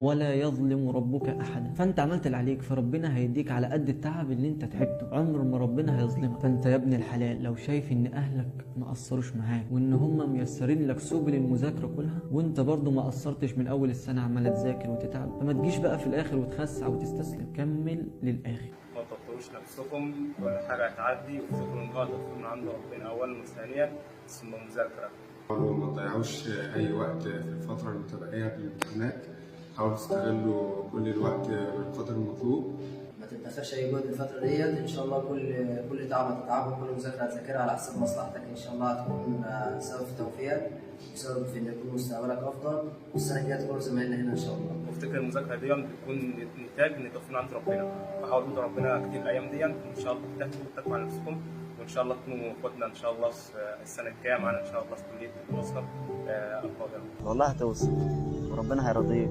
ولا يظلم ربك احدا. فانت عملت اللي عليك، فربنا هيديك على قد التعب اللي انت تعبته. عمر ما ربنا هيظلمك. فانت يا ابن الحلال لو شايف ان اهلك ما قصروش معاك وان هم ميسرين لك سبل المذاكره كلها، وانت برضو ما قصرتش من اول السنه عمال تذاكر وتتعب، فما تجيش بقى في الاخر وتخسع وتستسلم. كمل للاخر. ما تطروش نفسكم، كل حاجة هتعدي، وافتكروا إن بعض من عند ربنا أولا وثانيا ثم مذاكرة. حاولوا ما تضيعوش أي وقت في الفترة المتبقية قبل الامتحانات. حاولوا تستغلوا كل الوقت بالقدر المطلوب. ما تتنساش اي جهد الفتره ديت. ان شاء الله كل تعب هتتعبه، كل مذاكره هتذاكرها على حسب مصلحتك. ان شاء الله هتكون سبب في توفيقك، وسبب في ان يكون مستقبلك افضل، والسنه الجايه تكونوا زمايلنا هنا ان شاء الله. وافتكر المذاكرة دي بتكون نتاج إن توفيق من عند ربنا، فحاولوا تدعوا ربنا كتير الأيام دي، وإن شاء الله تهتموا وتتقوا على نفسكم، وإن شاء الله تكونوا إخواتنا إن شاء الله في السنة الجاية معانا إن شاء الله في كلية الأزهر القادمة. والله هتوصل وربنا هيرضيك.